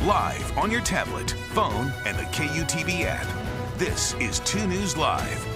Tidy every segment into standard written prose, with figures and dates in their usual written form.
live on your tablet, phone, and the KUTV app. This is 2 News Live.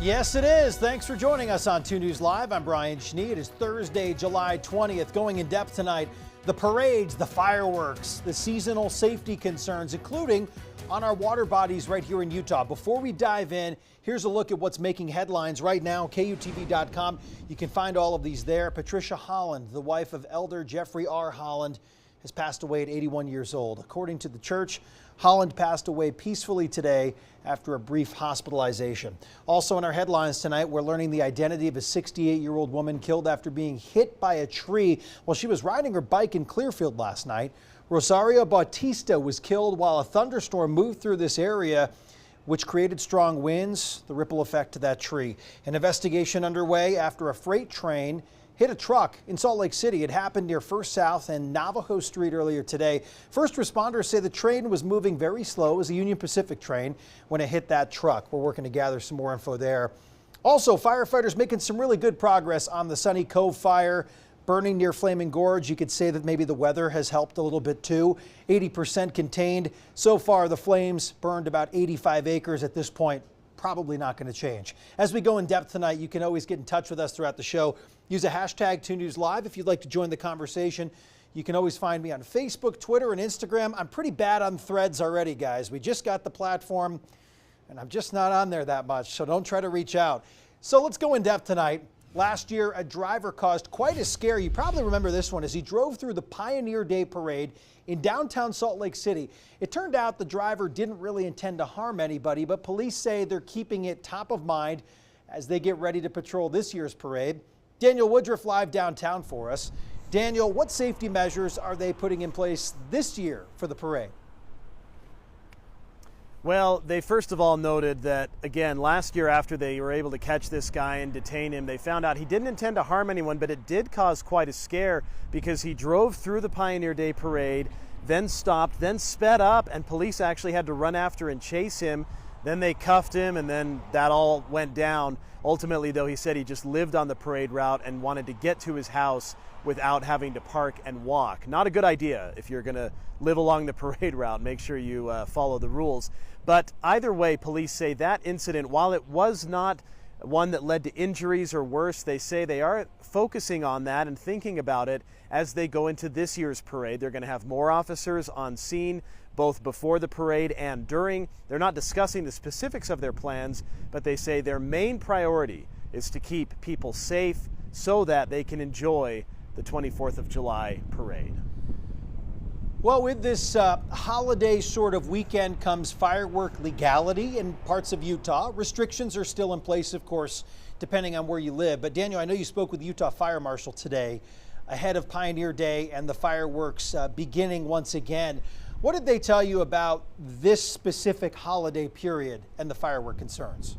Yes, it is. Thanks for joining us on 2 News Live. I'm Brian Schnee. It is Thursday, July 20th. Going in depth tonight, the parades, the fireworks, the seasonal safety concerns, including on our water bodies right here in Utah. Before we dive in, here's a look at what's making headlines right now. KUTV.com. You can find all of these there. Patricia Holland, the wife of Elder Jeffrey R. Holland, has passed away at 81 years old. According to the church, Holland passed away peacefully today after a brief hospitalization. Also in our headlines tonight, we're learning the identity of a 68-year-old woman killed after being hit by a tree while she was riding her bike in Clearfield last night. Rosario Bautista was killed while a thunderstorm moved through this area, which created strong winds, the ripple effect to that tree. An investigation underway after a freight train hit a truck in Salt Lake City. It happened near First South and Navajo Street earlier today. First responders say the train was moving very slow. It was a Union Pacific train when it hit that truck. We're working to gather some more info there. Also, firefighters making some really good progress on the Sunny Cove fire burning near Flaming Gorge. You could say that maybe the weather has helped a little bit too. 80% contained. So far, the flames burned about 85 acres at this point. Probably not going to change. As we go in depth tonight, you can always get in touch with us throughout the show. Use a hashtag 2NewsLive if you'd like to join the conversation. You can always find me on Facebook, Twitter, and Instagram. I'm pretty bad on Threads already, guys. We just got the platform, and I'm just not on there that much, so don't try to reach out. So let's go in depth tonight. Last year, a driver caused quite a scare. You probably remember this one as he drove through the Pioneer Day Parade in downtown Salt Lake City. It turned out the driver didn't really intend to harm anybody, but police say they're keeping it top of mind as they get ready to patrol this year's parade. Daniel Woodruff live downtown for us. Daniel, what safety measures are they putting in place this year for the parade? Well, they first of all noted that, again, last year after they were able to catch this guy and detain him, they found out he didn't intend to harm anyone, but it did cause quite a scare because he drove through the Pioneer Day Parade, then stopped, then sped up, and police actually had to run after and chase him. Then they cuffed him, and then that all went down. Ultimately, though, he said he just lived on the parade route and wanted to get to his house without having to park and walk. Not a good idea if you're going to live along the parade route. Make sure you follow the rules. But either way, police say that incident, while it was not one that led to injuries or worse, they say they are focusing on that and thinking about it as they go into this year's parade. They're going to have more officers on scene, both before the parade and during. They're not discussing the specifics of their plans, but they say their main priority is to keep people safe so that they can enjoy the 24th of July parade. Well, with this holiday sort of weekend comes firework legality in parts of Utah. Restrictions are still in place, of course, depending on where you live. But Daniel, I know you spoke with the Utah Fire Marshal today ahead of Pioneer Day and the fireworks beginning once again. What did they tell you about this specific holiday period and the firework concerns?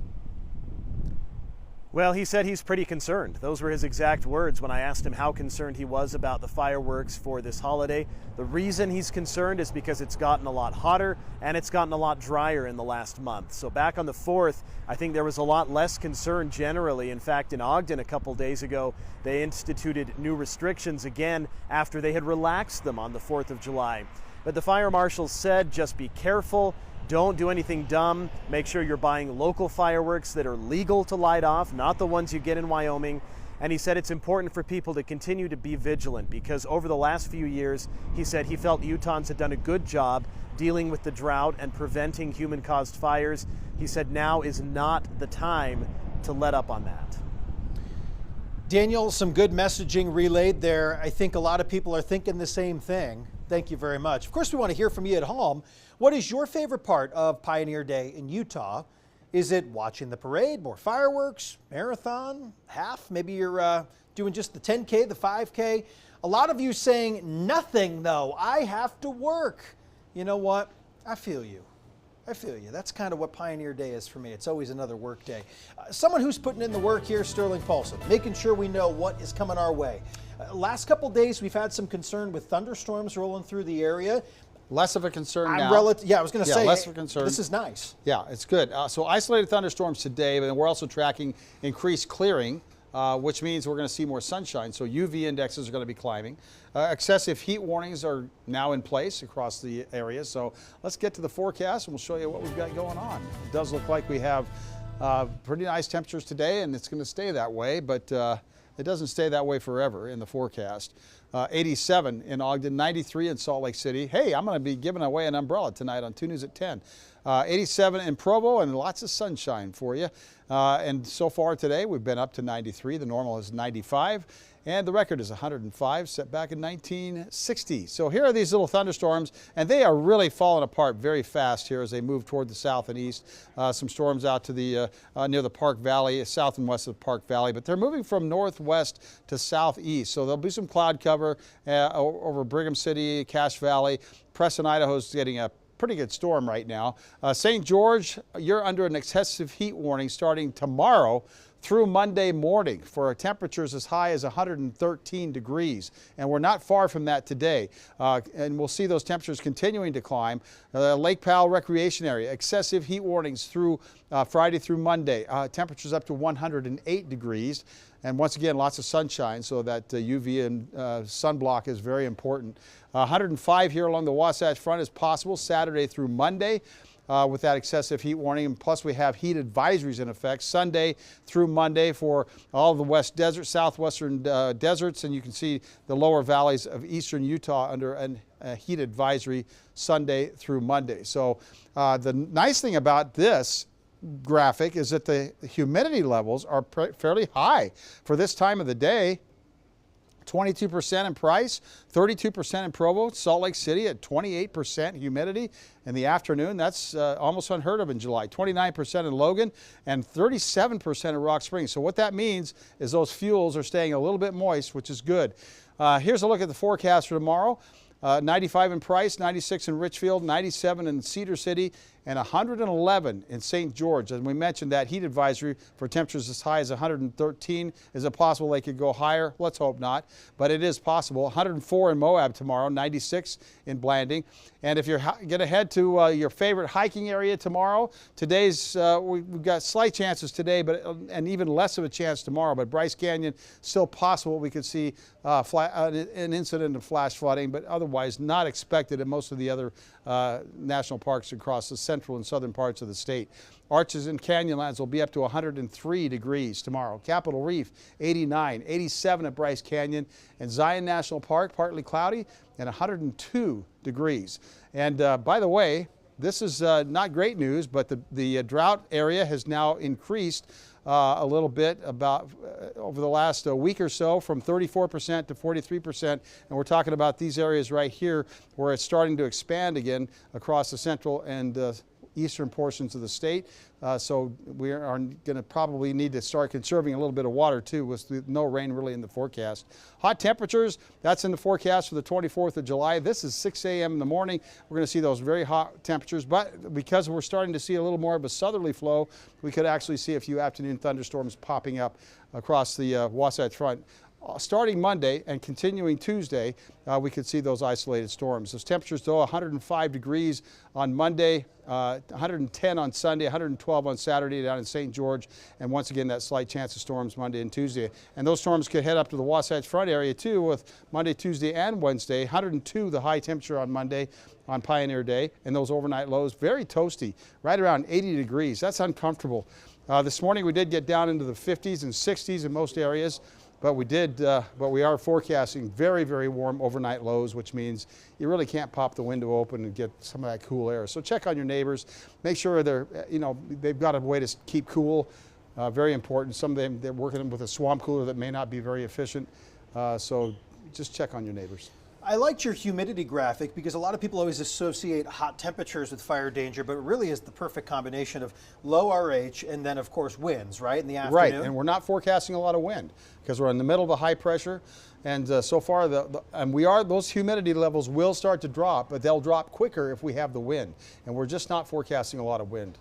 Well, he said he's pretty concerned. Those were his exact words when I asked him how concerned he was about the fireworks for this holiday. The reason he's concerned is because it's gotten a lot hotter and it's gotten a lot drier in the last month. So back on the 4th, I think there was a lot less concern generally. In fact, in Ogden a couple days ago, they instituted new restrictions again after they had relaxed them on the 4th of July. But the fire marshal said just be careful. Don't do anything dumb. Make sure you're buying local fireworks that are legal to light off, not the ones you get in Wyoming. And he said it's important for people to continue to be vigilant because over the last few years, he said he felt Utahns had done a good job dealing with the drought and preventing human-caused fires. He said now is not the time to let up on that. Daniel, some good messaging relayed there. I think a lot of people are thinking the same thing. Thank you very much. Of course, we want to hear from you at home. What is your favorite part of Pioneer Day in Utah? Is it watching the parade, more fireworks, marathon, half? Maybe you're doing just the 10K, the 5K. A lot of you saying nothing, though. I have to work. You know what? I feel you. I feel you. That's kind of what Pioneer Day is for me. It's always another work day. Someone who's putting in the work here, Sterling Paulson, making sure we know what is coming our way. Last couple days, we've had some concern with thunderstorms rolling through the area. Less of a concern now. Yeah, I was going to say, less of a concern. This is nice. Yeah, it's good. So isolated thunderstorms today, but we're also tracking increased clearing which means we're going to see more sunshine. So UV indexes are going to be climbing. Excessive heat warnings are now in place across the area. So let's get to the forecast and we'll show you what we've got going on. It does look like we have pretty nice temperatures today, and it's going to stay that way, but it doesn't stay that way forever in the forecast. 87 in Ogden, 93 in Salt Lake City. Hey, I'm going to be giving away an umbrella tonight on 2 News at 10. 87 in Provo, and lots of sunshine for you. And so far today, we've been up to 93. The normal is 95. And the record is 105, set back in 1960. So here are these little thunderstorms, and they are really falling apart very fast here as they move toward the south and east. Some storms out to the near the Park Valley, south and west of the Park Valley, but they're moving from northwest to southeast. So there'll be some cloud cover over Brigham City, Cache Valley. Preston, Idaho is getting a pretty good storm right now. St. George, you're under an excessive heat warning starting tomorrow through Monday morning for temperatures as high as 113 degrees. And we're not far from that today. And we'll see those temperatures continuing to climb. Lake Powell Recreation Area, excessive heat warnings through Friday through Monday. Temperatures up to 108 degrees. And once again, lots of sunshine, so that UV and sunblock is very important. 105 here along the Wasatch Front is possible Saturday through Monday. With that excessive heat warning, and plus we have heat advisories in effect Sunday through Monday for all of the West Desert, southwestern deserts, and you can see the lower valleys of eastern Utah under a heat advisory Sunday through Monday. So the nice thing about this graphic is that the humidity levels are fairly high for this time of the day. 22% in Price, 32% in Provo, Salt Lake City at 28% humidity in the afternoon. That's almost unheard of in July. 29% in Logan and 37% in Rock Springs. So what that means is those fuels are staying a little bit moist, which is good. Here's a look at the forecast for tomorrow. 95 in Price, 96 in Richfield, 97 in Cedar City, and 111 in St. George. As we mentioned, that heat advisory for temperatures as high as 113. Is it possible they could go higher? Let's hope not, but it is possible. 104 in Moab tomorrow, 96 in Blanding. And if you're going to head to your favorite hiking area tomorrow, today's we've got slight chances today, but and even less of a chance tomorrow. But Bryce Canyon, still possible we could see an incident of flash flooding, but otherwise not expected in most of the other national parks across the central and southern parts of the state. Arches and Canyonlands will be up to 103 degrees tomorrow. Capitol Reef, 89, 87 at Bryce Canyon, and Zion National Park, partly cloudy, and 102 degrees. And by the way, this is not great news, but the drought area has now increased a little bit about over the last week or so, from 34% to 43%. And we're talking about these areas right here where it's starting to expand again across the central and eastern portions of the state. So we are going to probably need to start conserving a little bit of water too, with no rain really in the forecast. Hot temperatures, that's in the forecast for the 24th of July. This is 6 a.m. in the morning. We're going to see those very hot temperatures, but because we're starting to see a little more of a southerly flow, we could actually see a few afternoon thunderstorms popping up across the Wasatch Front. Starting Monday and continuing Tuesday, we could see those isolated storms. Those temperatures, though, 105 degrees on Monday, 110 on Sunday, 112 on Saturday down in St. George, and once again that slight chance of storms Monday and Tuesday. And those storms could head up to the Wasatch Front area too, with Monday, Tuesday, and Wednesday. 102 the high temperature on Monday on Pioneer Day, and those overnight lows very toasty, right around 80 degrees. That's uncomfortable. This morning we did get down into the 50s and 60s in most areas. But we are forecasting very, very warm overnight lows, which means you really can't pop the window open and get some of that cool air. So check on your neighbors. Make sure they've got a way to keep cool. Very important. Some of them, they're working with a swamp cooler that may not be very efficient. So just check on your neighbors. I liked your humidity graphic because a lot of people always associate hot temperatures with fire danger, but it really is the perfect combination of low RH and then, of course, winds, right, in the afternoon? Right, and we're not forecasting a lot of wind because we're in the middle of a high pressure. And so far, those humidity levels will start to drop, but they'll drop quicker if we have the wind. And we're just not forecasting a lot of wind.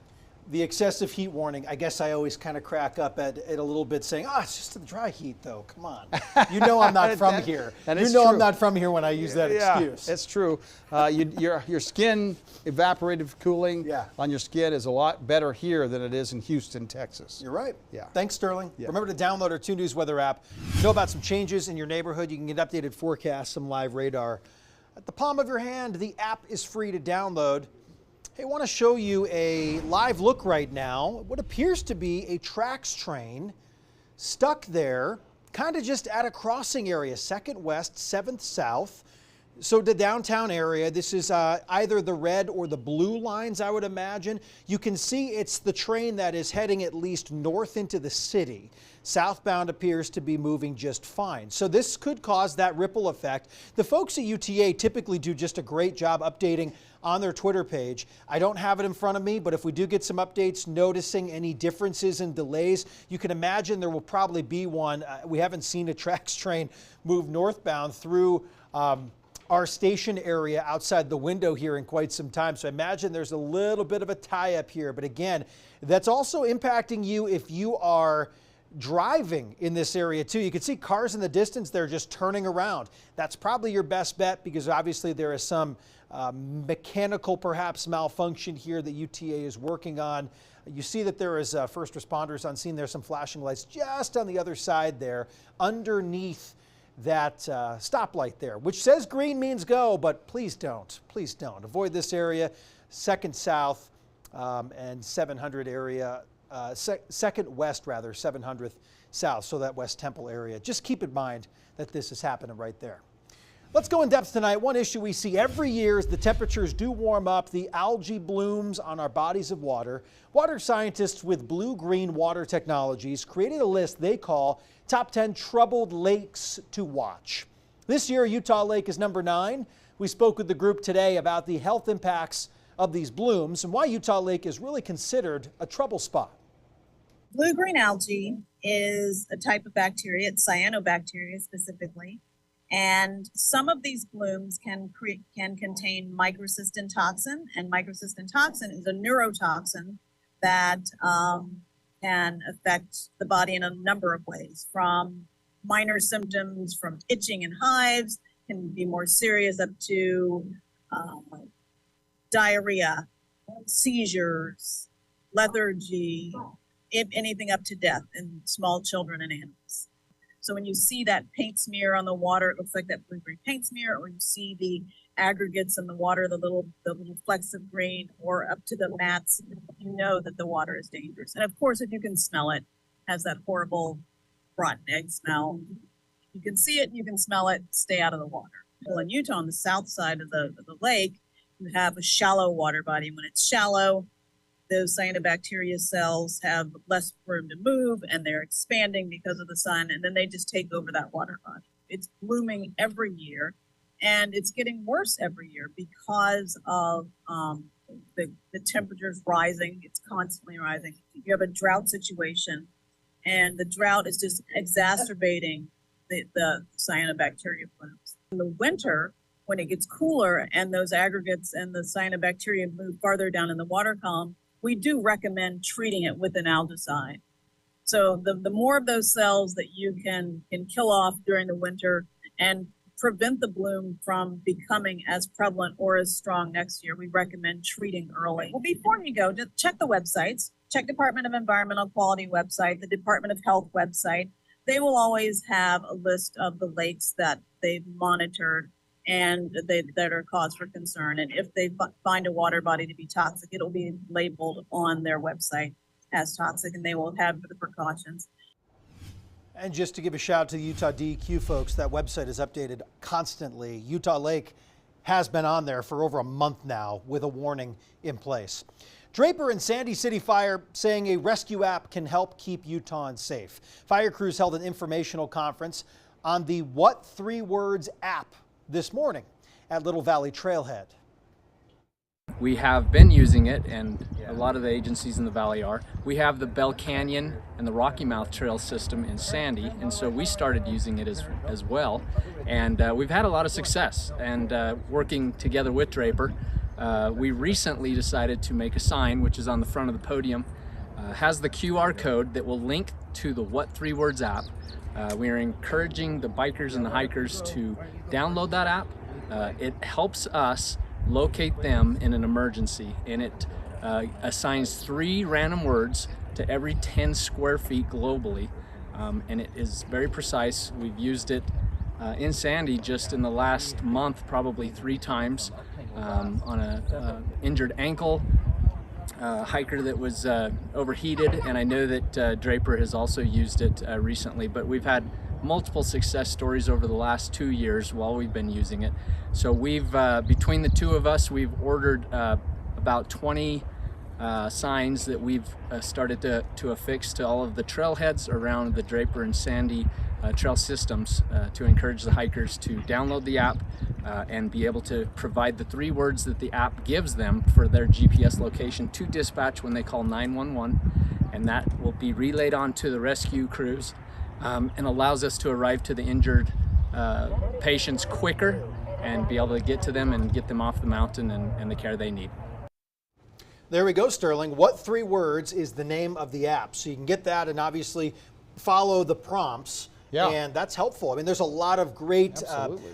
The excessive heat warning, I guess I always kind of crack up at it a little bit saying, it's just the dry heat though, come on. You know I'm not from here. And you know I'm not from here when I use that excuse. It's true. Your skin evaporative cooling on your skin is a lot better here than it is in Houston, Texas. You're right. Yeah. Thanks, Sterling. Yeah. Remember to download our 2 News weather app. Know about some changes in your neighborhood. You can get updated forecasts, some live radar. At the palm of your hand, the app is free to download. Hey, I want to show you a live look right now. What appears to be a Trax train stuck there, kind of just at a crossing area, 2nd West, 7th South. So the downtown area, this is either the red or the blue lines, I would imagine. You can see it's the train that is heading at least north into the city. Southbound appears to be moving just fine. So this could cause that ripple effect. The folks at UTA typically do just a great job updating on their Twitter page. I don't have it in front of me, but if we do get some updates noticing any differences and delays, you can imagine there will probably be one. We haven't seen a Trax train move northbound through our station area outside the window here in quite some time. So I imagine there's a little bit of a tie-up here. But again, that's also impacting you if you are driving in this area too. You can see cars in the distance, they're just turning around. That's probably your best bet because obviously there is some mechanical perhaps malfunction here that UTA is working on. You see that there is first responders on scene. There's some flashing lights just on the other side there underneath that stoplight there, which says green means go, but please don't. Please don't. Avoid this area, 2nd South and 700 area, 2nd West rather, 700th South, so that West Temple area. Just keep in mind that this is happening right there. Let's go in depth tonight. One issue we see every year as the temperatures do warm up, the algae blooms on our bodies of water. Water scientists with blue-green water technologies created a list they call Top 10 Troubled Lakes to Watch. This year, Utah Lake is number 9. We spoke with the group today about the health impacts of these blooms and why Utah Lake is really considered a trouble spot. Blue-green algae is a type of bacteria, it's cyanobacteria specifically, and some of these blooms can contain microcystin toxin, and microcystin toxin is a neurotoxin that can affect the body in a number of ways, from minor symptoms, from itching and hives, can be more serious, up to diarrhea, seizures, lethargy, if anything up to death in small children and animals. So when you see that paint smear on the water, it looks like that blue-green paint smear, or you see the aggregates in the water, the little flecks of green, or up to the mats, you know that the water is dangerous. And of course, if you can smell it, has that horrible rotten egg smell. You can see it, you can smell it, stay out of the water. Well, in Utah, on the south side of the lake, you have a shallow water body. When it's shallow, those cyanobacteria cells have less room to move and they're expanding because of the sun, and then they just take over that water body. It's blooming every year, and it's getting worse every year because of the temperatures rising. It's constantly rising. You have a drought situation, and the drought is just exacerbating the cyanobacteria blooms. In the winter, when it gets cooler and those aggregates and the cyanobacteria move farther down in the water column, we do recommend treating it with an algicide. So the more of those cells that you can kill off during the winter and prevent the bloom from becoming as prevalent or as strong next year, we recommend treating early. Well, before you go, just check the websites. Check Department of Environmental Quality website, the Department of Health website. They will always have a list of the lakes that they've monitored and that are cause for concern. And if they find a water body to be toxic, it'll be labeled on their website as toxic, and they will have the precautions. And just to give a shout out to the Utah DEQ folks, that website is updated constantly. Utah Lake has been on there for over a month now with a warning in place. Draper and Sandy City Fire saying a rescue app can help keep Utahns safe. Fire crews held an informational conference on the What 3 Words app this morning at Little Valley Trailhead. We have been using it, and a lot of the agencies in the valley are. We have the Bell Canyon and the Rocky Mouth Trail system in Sandy, and so we started using it as well. And we've had a lot of success, and working together with Draper, we recently decided to make a sign, which is on the front of the podium, has the QR code that will link to the What 3 Words app. We are encouraging the bikers and the hikers to download that app. It helps us locate them in an emergency, and it assigns 3 random words to every 10 square feet globally, and it is very precise. We've used it in Sandy just in the last month, probably 3 times, on a injured ankle, hiker that was overheated, and I know that Draper has also used it recently, but we've had multiple success stories over the last 2 years while we've been using it. So we've, between the 2 of us, we've ordered about 20 signs that we've started to affix to all of the trailheads around the Draper and Sandy trail systems to encourage the hikers to download the app and be able to provide the 3 words that the app gives them for their GPS location to dispatch when they call 911, and that will be relayed on to the rescue crews and allows us to arrive to the injured patients quicker and be able to get to them and get them off the mountain and the care they need. There we go, Sterling. What 3 Words is the name of the app? So you can get that and obviously follow the prompts. Yeah. And that's helpful. I mean, there's a lot of great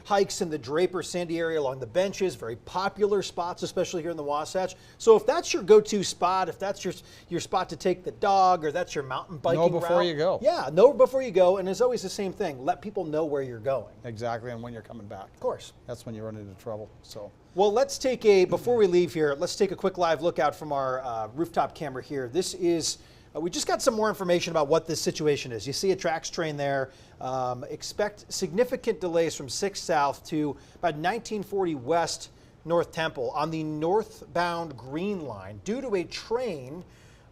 hikes in the Draper Sandy area along the benches, very popular spots, especially here in the Wasatch. So if that's your go-to spot, if that's your spot to take the dog, or that's your mountain biking route. Know before you go. Yeah, know before you go. And it's always the same thing. Let people know where you're going. Exactly, and when you're coming back. Of course. That's when you run into trouble. So. Well, let's take before we leave here, let's take a quick live look out from our rooftop camera here. This is, we just got some more information about what this situation is. You see a Trax train there. Expect significant delays from 6 South to about 1940 West North Temple on the northbound Green Line due to a train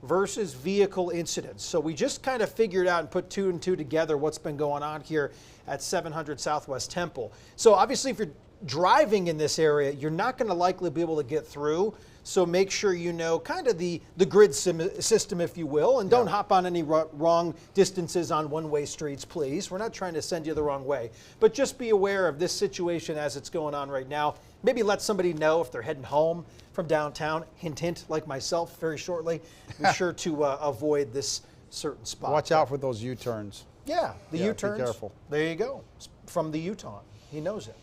versus vehicle incident. So we just kind of figured out and put 2 and 2 together what's been going on here at 700 Southwest Temple. So obviously if you're driving in this area, you're not going to likely be able to get through. So make sure you know kind of the grid system, if you will, and don't hop on any wrong distances on one-way streets, please. We're not trying to send you the wrong way. But just be aware of this situation as it's going on right now. Maybe let somebody know if they're heading home from downtown. Hint, hint, like myself, very shortly. Be sure to avoid this certain spot. Watch out for those U-turns. Yeah, the U-turns. Be careful. There you go. From the Utah. He knows it.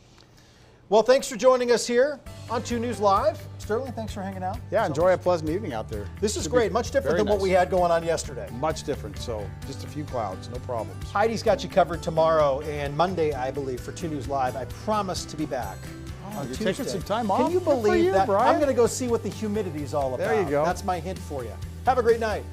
Well, thanks for joining us here on 2 News Live. Sterling, thanks for hanging out. Yeah, enjoy a pleasant evening out there. This is great. Much different than what we had going on yesterday. Much different. So just a few clouds, no problems. Heidi's got you covered tomorrow and Monday, I believe, for 2 News Live. I promise to be back. Oh, you're Tuesday. taking some time off? Can you Good for believe you, that? Brian. I'm going to go see what the humidity is all about. There you go. That's my hint for you. Have a great night.